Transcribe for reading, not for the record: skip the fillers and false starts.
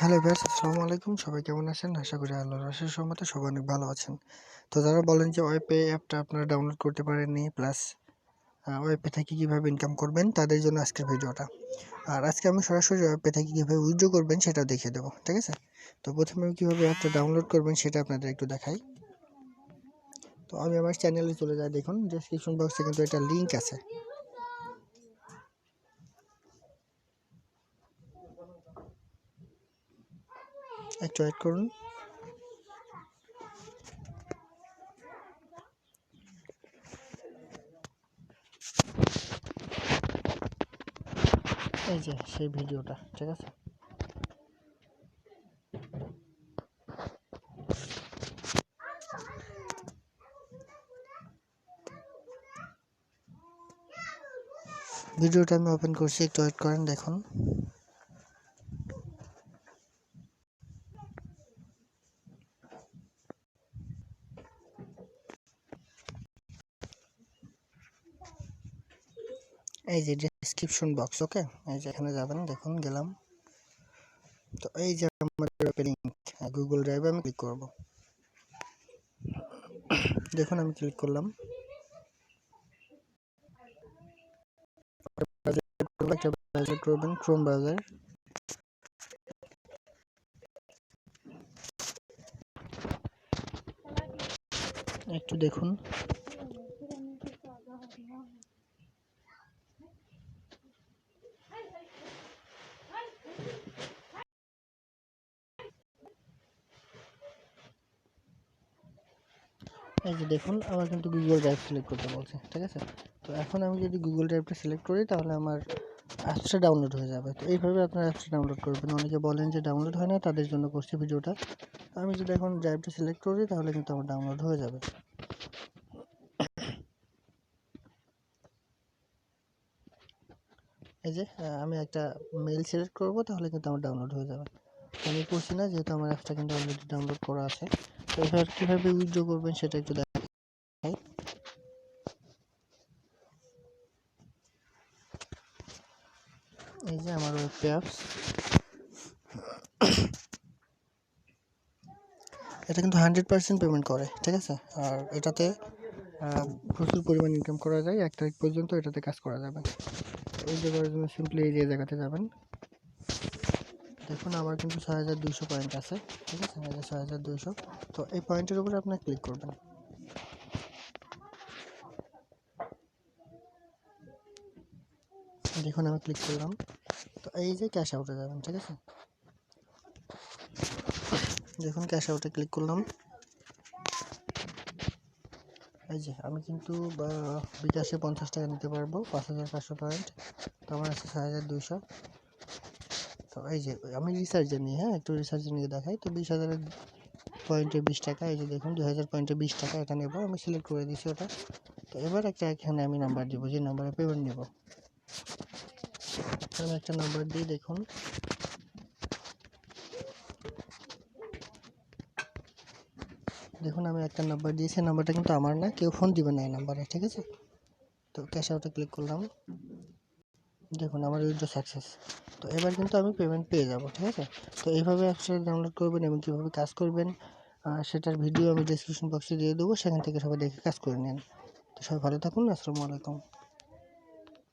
Hello viewers, আসসালামু আলাইকুম। সবাই কেমন আছেন? আশা করি আল্লাহর অশেষ রহমতে সবাই অনেক ভালো আছেন। তো যারা বলেন যে webpay অ্যাপটা আপনারা ডাউনলোড করতে পারেননি, প্লাস webpay থেকে কীভাবে ইনকাম করবেন, তাদের জন্য আজকের ভিডিওটা। আর আজকে আমি সরাসরি webpay থেকে কীভাবে উইথড্র করবেন সেটাও দেখিয়ে দেবো, ঠিক আছে? তো প্রথমে আমি কীভাবে অ্যাপটা ডাউনলোড করবেন সেটা আপনাদের একটু দেখাই। তো আমি আমার চ্যানেলে চলে যাই, দেখুন ডেসক্রিপশন বক্সে কিন্তু একটা লিঙ্ক আছে। একটু ওয়েট করুন। এই যে সেই ভিডিওটা, ঠিক আছে? ভিডিওটা আমি ওপেন করছি, একটু ওয়েট করেন, দেখুন। এই যে ডেসক্রিপশন বক্স, ওকে, এই যে এখানে যাবেন, দেখুন গেলাম। তো এই যে আমাদের লিংক গুগল ড্রাইভে আমি ক্লিক করব। দেখুন আমি ক্লিক করলাম। একটা ব্রাউজার করবেন, ক্রোম ব্রাউজার। একটু দেখুন। এই যে দেখুন, আমার কিন্তু গুগল ড্রাইভ সিলেক্ট করতে বলছে, ঠিক আছে? তো এখন আমি যদি গুগল ড্রাইভটা সিলেক্ট করি তাহলে আমার অ্যাপসটা ডাউনলোড হয়ে যাবে। তো এইভাবে আপনারা অ্যাপসটা ডাউনলোড করবেন। অনেকে বলেন যে ডাউনলোড হয় না, তাদের জন্য করছি ভিডিওটা। আমি যদি এখন ড্রাইভটা সিলেক্ট করি তাহলে কিন্তু আমার ডাউনলোড হয়ে যাবে। এই যে আমি একটা মেইল সিলেক্ট করব, তাহলে কিন্তু আমার ডাউনলোড হয়ে যাবে। আমি করছি না, যেহেতু আমার অ্যাপসটা কিন্তু অলরেডি ডাউনলোড করা আছে। তো এবার কীভাবে উইথড্র করবেন সেটা একটু দেখাই। এই যে আমার webpay অ্যাপস, এটা কিন্তু 100% পেমেন্ট করে, ঠিক আছে? আর এটাতে প্রচুর পরিমাণ ইনকাম করা যায়। 1 তারিখ পর্যন্ত এটাতে কাজ করা যাবে। এই যে করার জন্য সিম্পলি এই যে জায়গাতে যাবেন। দেখুন আমার কিন্তু 6200 পয়েন্ট আছে, ঠিক আছে? এই যে 6200। তো এই পয়েন্টের উপরে আপনার ক্লিক করবেন। দেখুন আমি ক্লিক করলাম। তো এই যে ক্যাশ আউটে যাবেন, ঠিক আছে? দেখুন ক্যাশ আউটে ক্লিক করলাম। এই যে আমি কিন্তু বিকাশে 50 টাকা নিতে পারবো, 5500 পয়েন্ট। তো আমার আছে 6200। তো এই যে আমি রিচার্জে নিই, হ্যাঁ, একটু রিচার্জে নিয়ে দেখাই। তো 20,000 পয়েন্টে 20 টাকা, এই যে দেখুন 2000 পয়েন্টে 20 টাকা, এটা নেব। আমি সিলেক্ট করে দিয়েছি ওটা। তো এবার এখানে আমি নাম্বার দিব, যে নাম্বারে পেমেন্ট নেব। আমি একটা নাম্বার দিই, দেখুন। দেখুন আমি একটা নাম্বার দিয়েছি, নাম্বারটা কিন্তু আমার না, কেউ ফোন দিবে না এই নাম্বারে, ঠিক আছে? তো ক্যাশ আউটে ক্লিক করলাম। দেখুন আমার উইথড্র সাকসেস। তো এবার কিন্তু আমি পেমেন্ট পেয়ে যাব, ঠিক আছে? তো এইভাবে অ্যাপসটা ডাউনলোড করবেন এবং কীভাবে কাজ করবেন সেটার ভিডিও আমি ডেসক্রিপশন বক্সে দিয়ে দেবো, সেখান থেকে সবাই দেখে কাজ করে নেন। তো সবাই ভালো থাকুন। আসসালামু আলাইকুম।